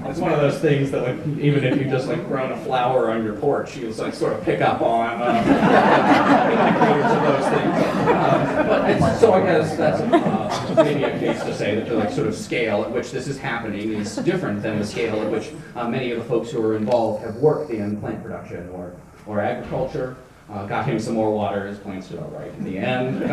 It's one of those things that, like, even if you just like grown a flower on your porch, you like sort of pick up on indicators of those things. So I guess that's maybe a case to say that the like sort of scale at which this is happening is different than the scale at which many of the folks who are involved have worked in plant production or agriculture. Got him some more water, his plants did all right in the end.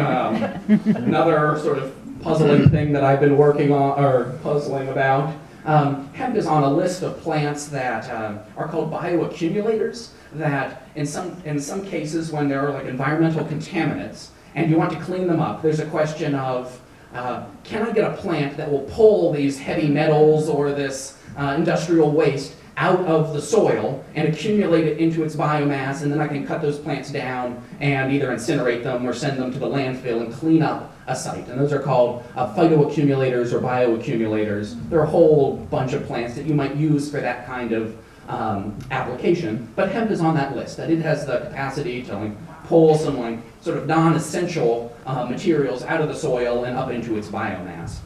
Another sort of puzzling thing that I've been working on, or puzzling about, hemp is on a list of plants that are called bioaccumulators, that in some cases when there are like environmental contaminants and you want to clean them up, there's a question of, can I get a plant that will pull these heavy metals or this industrial waste out of the soil and accumulate it into its biomass, and then I can cut those plants down and either incinerate them or send them to the landfill and clean up a site. And those are called phytoaccumulators or bioaccumulators. There are a whole bunch of plants that you might use for that kind of application, but hemp is on that list, that it has the capacity to like pull some like sort of non-essential materials out of the soil and up into its biomass.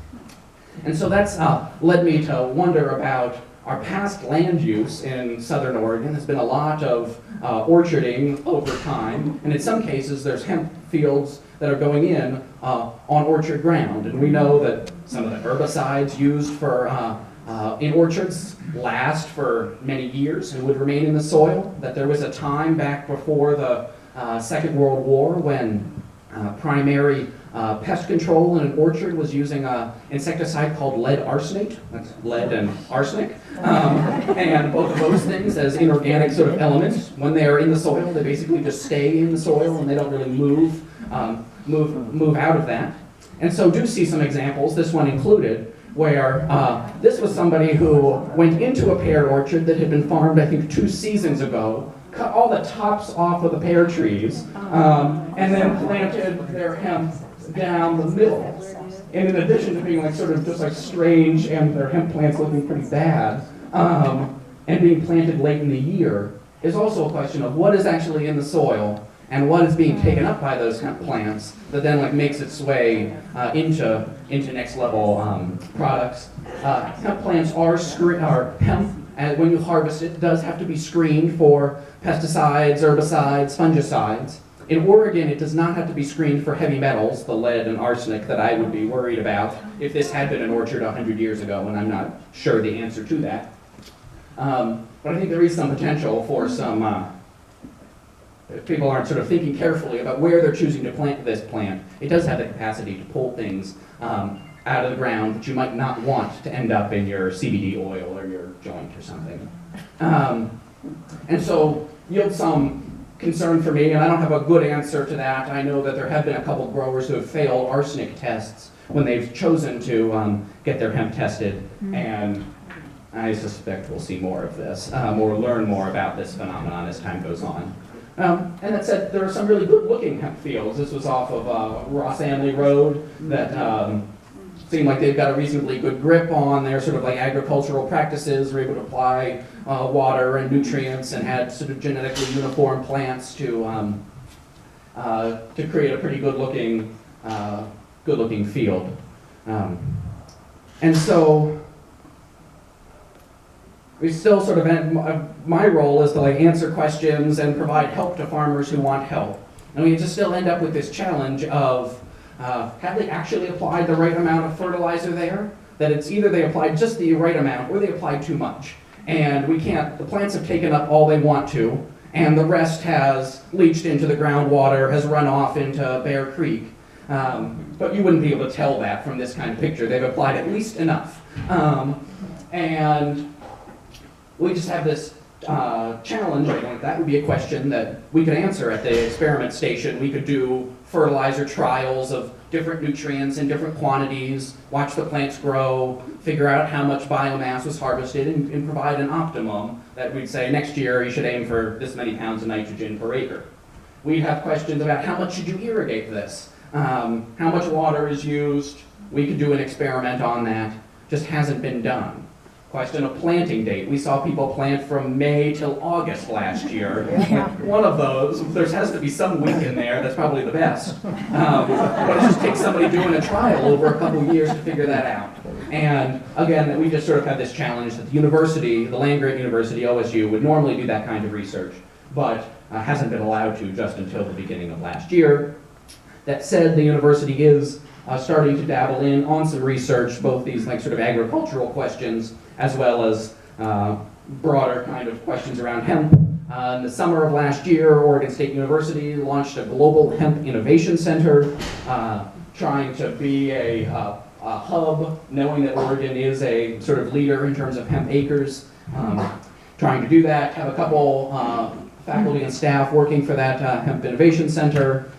And so that's led me to wonder about our past land use in Southern Oregon. There's been a lot of orcharding over time, and in some cases there's hemp fields that are going in on orchard ground. And we know that some of the herbicides used for in orchards last for many years and would remain in the soil, that there was a time back before the Second World War when primary pest control in an orchard was using an insecticide called lead arsenate. That's lead and arsenic. And both of those things as inorganic sort of elements, when they are in the soil, they basically just stay in the soil and they don't really move out of that. And so do see some examples, this one included, where this was somebody who went into a pear orchard that had been farmed, I think, 2 seasons ago, cut all the tops off of the pear trees, and then planted their hemp down the middle. And in addition to being like sort of just like strange and their hemp plants looking pretty bad, and being planted late in the year, is also a question of what is actually in the soil and what is being taken up by those hemp plants that then like makes its way into next level products. Hemp plants are hemp, and when you harvest it, does have to be screened for pesticides, herbicides, fungicides. In Oregon, it does not have to be screened for heavy metals, the lead and arsenic that I would be worried about if this had been an orchard 100 years ago, and I'm not sure the answer to that. But I think there is some potential for some, if people aren't sort of thinking carefully about where they're choosing to plant this plant, it does have the capacity to pull things out of the ground that you might not want to end up in your CBD oil or your joint or something. And so yield some concern for me, and I don't have a good answer to that. I know that there have been a couple growers who have failed arsenic tests when they've chosen to get their hemp tested, and I suspect we'll see more of this, or learn more about this phenomenon as time goes on. And that said, there are some really good-looking hemp fields. This was off of Ross Anley Road that seem like they've got a reasonably good grip on their sort of like agricultural practices, were able to apply water and nutrients and had sort of genetically uniform plants to create a pretty good-looking field. And so we still sort of, my role is to like answer questions and provide help to farmers who want help. And we just still end up with this challenge of, have they actually applied the right amount of fertilizer there? That it's either they applied just the right amount or they applied too much. And we can't, the plants have taken up all they want to, and the rest has leached into the groundwater, has run off into Bear Creek. But you wouldn't be able to tell that from this kind of picture. They've applied at least enough. And we just have this challenge. I think that would be a question that we could answer at the experiment station. We could do fertilizer trials of different nutrients in different quantities, watch the plants grow, figure out how much biomass was harvested, and provide an optimum that we'd say next year you should aim for this many pounds of nitrogen per acre. We'd have questions about how much should you irrigate this? How much water is used? We could do an experiment on that. Just hasn't been done. question of planting date. We saw people plant from May till August last year. One of those, there has to be some week in there that's probably the best. But it just takes somebody doing a trial over a couple years to figure that out. And again, we just sort of had this challenge that the university, the land-grant university, OSU, would normally do that kind of research, but hasn't been allowed to just until the beginning of last year. That said, the university is starting to dabble in on some research, both these like sort of agricultural questions as well as broader kind of questions around hemp. In the summer of last year, Oregon State University launched a global hemp innovation center, trying to be a hub, knowing that Oregon is a sort of leader in terms of hemp acres. Trying to do that, have a couple faculty and staff working for that hemp innovation center.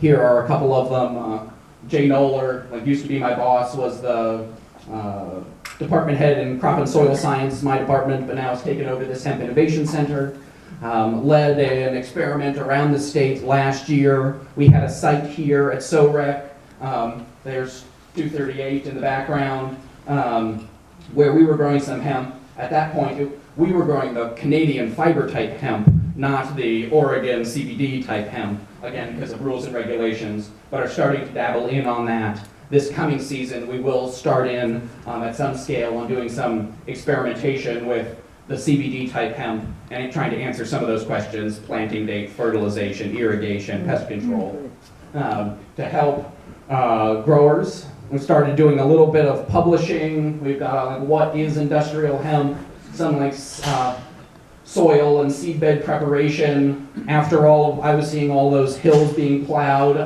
Here are a couple of them. Jay Noller, like used to be my boss, was the department head in crop and soil science, my department, but now has taken over this hemp innovation center. Led an experiment around the state last year. We had a site here at SOREC. There's 238 in the background, where we were growing some hemp. At that point, we were growing the Canadian fiber type hemp, not the Oregon CBD type hemp, again, because of rules and regulations, but are starting to dabble in on that. This coming season, we will start in at some scale on doing some experimentation with the CBD type hemp and trying to answer some of those questions: planting date, fertilization, irrigation, pest control, to help growers. We started doing a little bit of publishing. We've got like what is industrial hemp, some like soil and seedbed preparation. After all, I was seeing all those hills being plowed,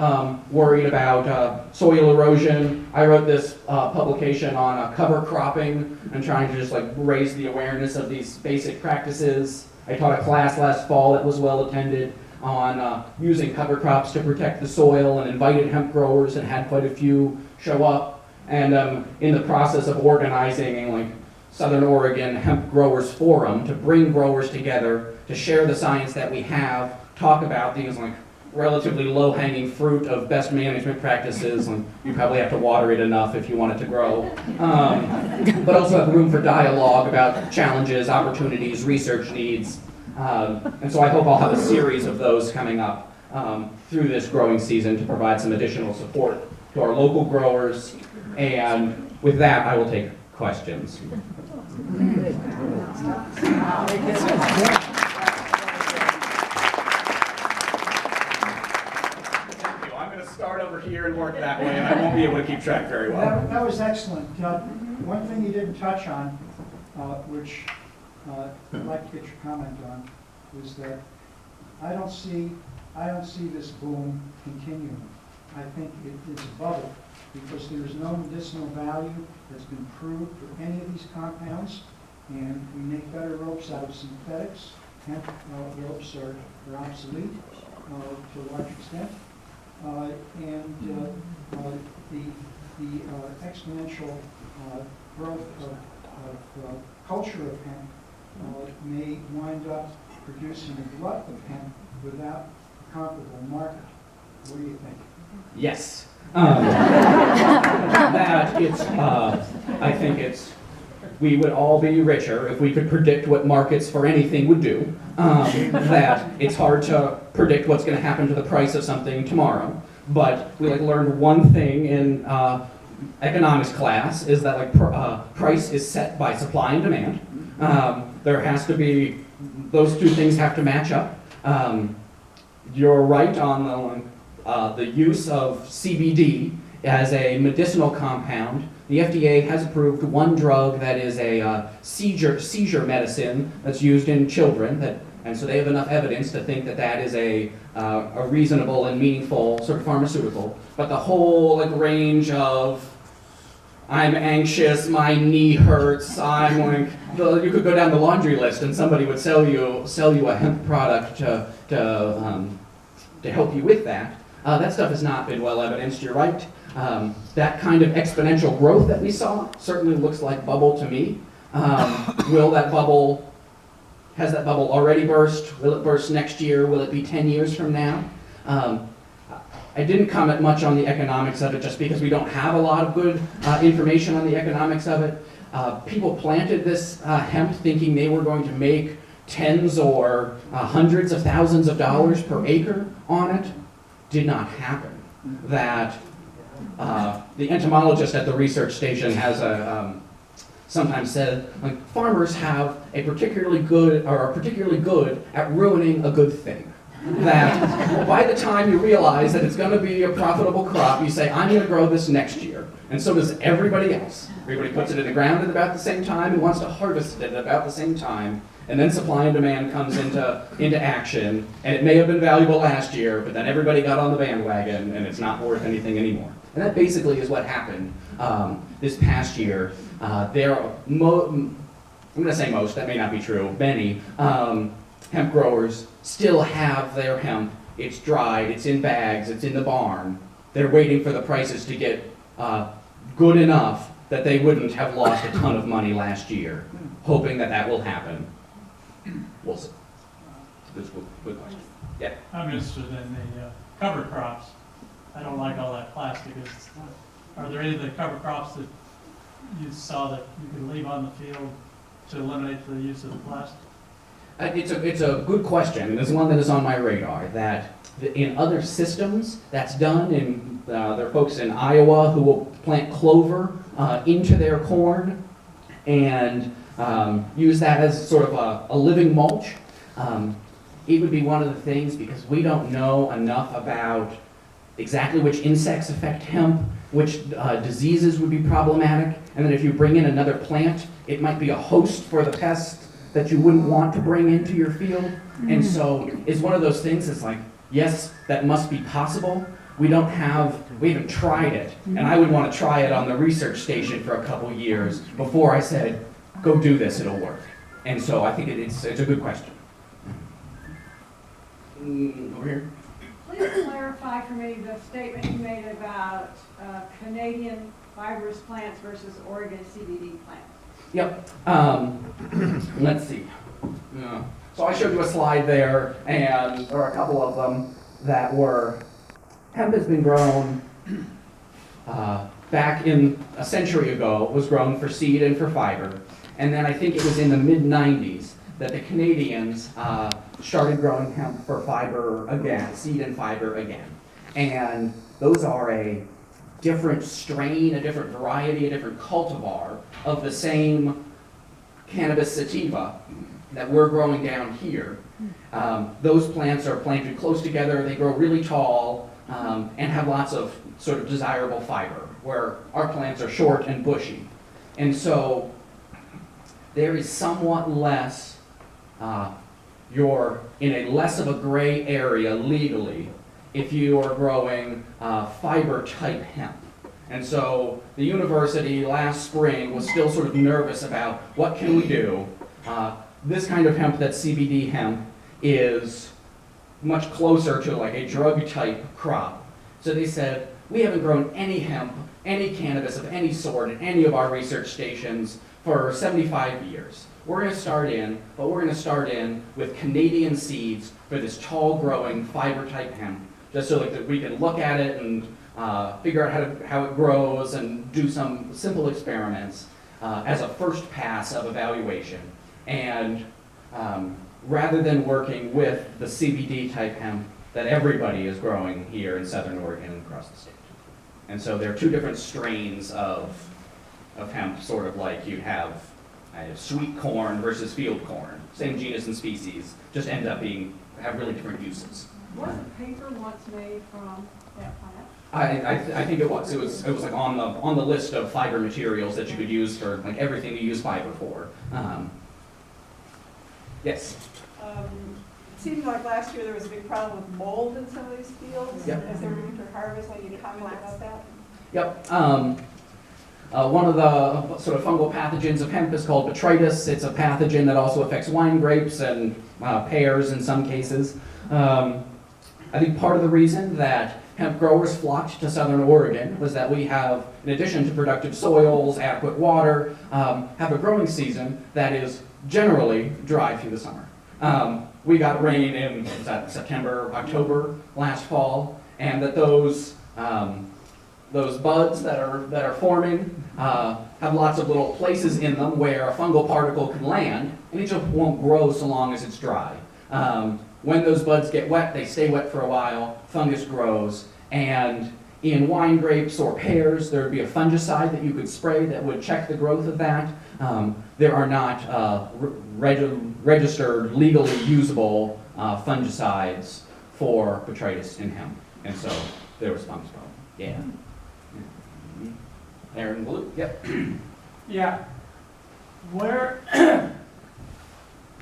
worried about soil erosion. I wrote this publication on cover cropping and trying to just like raise the awareness of these basic practices. I taught a class last fall that was well attended on using cover crops to protect the soil, and invited hemp growers and had quite a few show up. And in the process of organizing like Southern Oregon Hemp Growers Forum to bring growers together to share the science that we have, talk about these like relatively low-hanging fruit of best management practices, and you probably have to water it enough if you want it to grow, but also have room for dialogue about challenges, opportunities, research needs. And so I hope I'll have a series of those coming up through this growing season to provide some additional support to our local growers. And with that, I will take questions. Thank you. I'm going to start over here and work that way, and I won't be able to keep track very well. That was excellent. One thing you didn't touch on, which I'd like to get your comment on, was that I don't see this boom continuing. I think it is a bubble because there's no medicinal value that's been proved for any of these compounds, and we make better ropes out of synthetics. Hemp ropes are obsolete to a large extent, and the exponential growth of culture of hemp may wind up producing a glut of hemp without a comparable market. What do you think? Yes. I think we would all be richer if we could predict what markets for anything would do. That it's hard to predict what's going to happen to the price of something tomorrow. But we learned one thing in economics class, is that price is set by supply and demand. There has to be, those two things have to match up. You're right on the use of CBD as a medicinal compound. The FDA has approved one drug that is a seizure medicine that's used in children, and so they have enough evidence to think that that is a reasonable and meaningful sort of pharmaceutical. But the whole range of I'm anxious, my knee hurts, you could go down the laundry list and somebody would sell you a hemp product to help you with that. That stuff has not been well evidenced, you're right. That kind of exponential growth that we saw certainly looks like bubble to me. Has that bubble already burst? Will it burst next year? Will it be 10 years from now? I didn't comment much on the economics of it just because we don't have a lot of good information on the economics of it. people planted this hemp thinking they were going to make tens or hundreds of thousands of dollars per acre on it. Did not happen. That the entomologist at the research station has sometimes said, like, farmers have a particularly good, or are particularly good at ruining a good thing. That by the time you realize that it's going to be a profitable crop, you say, I'm going to grow this next year. And so does everybody else. Everybody puts it in the ground at about the same time and wants to harvest it at about the same time. And then supply and demand comes into action. And it may have been valuable last year, but then everybody got on the bandwagon and it's not worth anything anymore. And that basically is what happened this past year. There are, I'm going to say most, that may not be true, many hemp growers still have their hemp. It's dried, it's in bags, it's in the barn. They're waiting for the prices to get good enough that they wouldn't have lost a ton of money last year, hoping that that will happen. We'll see. That's a good question. Yeah. I'm interested in the cover crops. I don't like all that plastic. Are there any of the cover crops that you saw that you could leave on the field to eliminate the use of the plastic? It's a good question, and it's one that is on my radar, that in other systems that's done, and there are folks in Iowa who will plant clover into their corn and use that as sort of a living mulch. It would be one of the things, because we don't know enough about exactly which insects affect hemp, which diseases would be problematic, and then if you bring in another plant, it might be a host for the pest that you wouldn't want to bring into your field. And so it's one of those things that's like, yes, that must be possible. We haven't tried it. And I would want to try it on the research station for a couple years before I said, go do this, it'll work. And so I think it's a good question. Over here. Please clarify for me the statement you made about Canadian fibrous plants versus Oregon CBD plants. Yep. Let's see. So I showed you a slide there, and there are a couple of them that were, hemp has been grown back in a century ago. It was grown for seed and for fiber. And then I think it was in the mid-90s that the Canadians started growing hemp for fiber again, seed and fiber again. And those are a different strain, a different variety, a different cultivar of the same cannabis sativa that we're growing down here. Those plants are planted close together, they grow really tall, and have lots of sort of desirable fiber, where our plants are short and bushy. And so there is somewhat less, you're in a less of a gray area legally if you are growing fiber type hemp. And so the university last spring was still sort of nervous about what can we do. This kind of hemp, that CBD hemp, is much closer to like a drug type crop. So they said, we haven't grown any hemp, any cannabis of any sort at any of our research stations for 75 years. We're going to start in, but we're going to start in with Canadian seeds for this tall growing fiber type hemp, just so that we can look at it and figure out how it grows and do some simple experiments as a first pass of evaluation. And rather than working with the CBD type hemp that everybody is growing here in Southern Oregon and across the state. And so there are two different strains of hemp, sort of like you have sweet corn versus field corn. Same genus and species, just end up have really different uses. Wasn't paper once made from that plant? I think it was. It was like on the list of fiber materials that you could use for like everything you use fiber for. Yes. It seemed like last year there was a big problem with mold in some of these fields. Yep. As they were winter harvest, when you comment about that? Yep. One of the sort of fungal pathogens of hemp is called botrytis. It's a pathogen that also affects wine grapes and pears in some cases. I think part of the reason that hemp growers flocked to Southern Oregon was that we have, in addition to productive soils, adequate water, have a growing season that is generally dry through the summer. We got rain in, what was that, September, October last fall, and that those those buds that are forming have lots of little places in them where a fungal particle can land, and it just won't grow so long as it's dry. When those buds get wet, they stay wet for a while, fungus grows, and in wine grapes or pears, there would be a fungicide that you could spray that would check the growth of that. There are not registered, legally usable fungicides for botrytis in hemp, and so there was fungus problem. Yeah. Aaron Blue, yep. Yeah. Where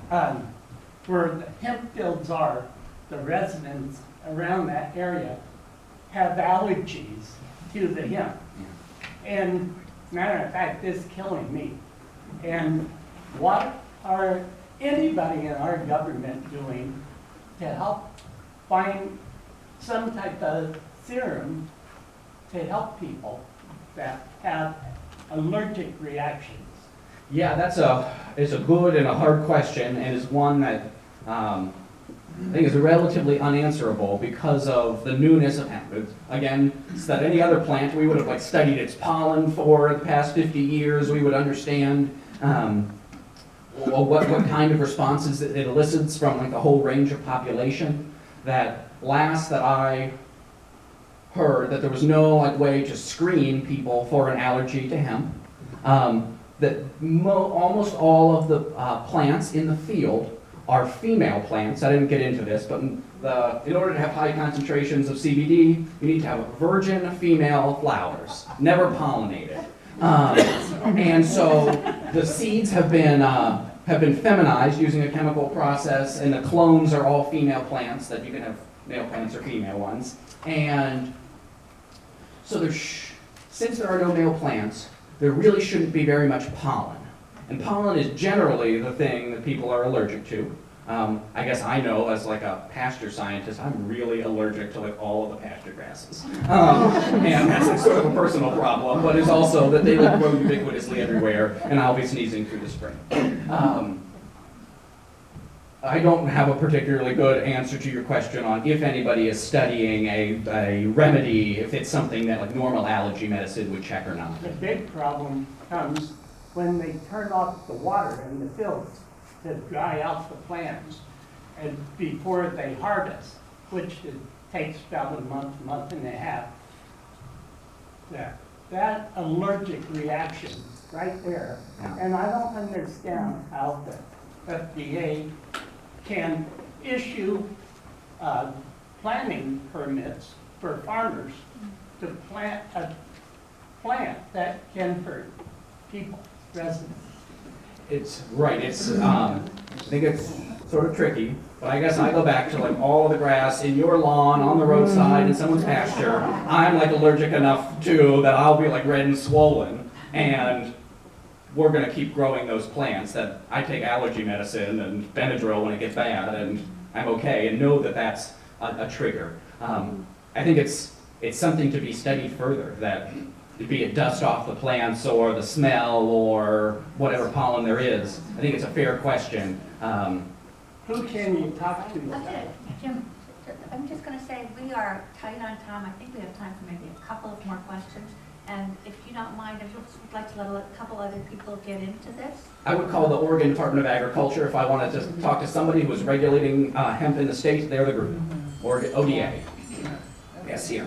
the hemp fields are, the residents around that area have allergies to the hemp. And matter of fact, this is killing me. And what are anybody in our government doing to help find some type of serum to help people that have allergic reactions? Yeah, it's a good and a hard question, and is one that I think is relatively unanswerable because of the newness of hemp. Again, it's that any other plant, we would have like studied its pollen for the past 50 years. We would understand what kind of responses it elicits from like the whole range of population. That last that I heard that there was no like way to screen people for an allergy to hemp. That almost all of the plants in the field are female plants. I didn't get into this, but in order to have high concentrations of CBD, you need to have virgin female flowers, never pollinated. And so the seeds have been feminized using a chemical process, and the clones are all female plants, that you can have male plants or female ones. And so since there are no male plants, there really shouldn't be very much pollen. And pollen is generally the thing that people are allergic to. I guess I know, as like a pasture scientist, I'm really allergic to like all of the pasture grasses. And that's like sort of a personal problem, but it's also that they like grow ubiquitously everywhere, and I'll be sneezing through the spring. I don't have a particularly good answer to your question on if anybody is studying a remedy, if it's something that like normal allergy medicine would check or not. The big problem comes when they turn off the water in the fields to dry out the plants and before they harvest, which takes about a month and a half. That allergic reaction right there, and I don't understand how the FDA can issue planting permits for farmers to plant a plant that can hurt people, residents. It's right. I think it's sort of tricky, but I guess I go back to like all the grass in your lawn, on the roadside, in someone's pasture. I'm like allergic enough too that I'll be like red and swollen, and we're going to keep growing those plants. That I take allergy medicine and Benadryl when it gets bad, and I'm okay, and know that that's a trigger. I think it's something to be studied further. That be it dust off the plants or the smell or whatever pollen there is. I think it's a fair question. Who can you talk to about Okay, it? Jim, I'm just going to say we are tight on time. I think we have time for maybe a couple of more questions. And if you don't mind, if you'd like to let a couple other people get into this. I would call the Oregon Department of Agriculture if I wanted to talk to somebody who is regulating hemp in the state. They're the group, or ODA. Yes, here.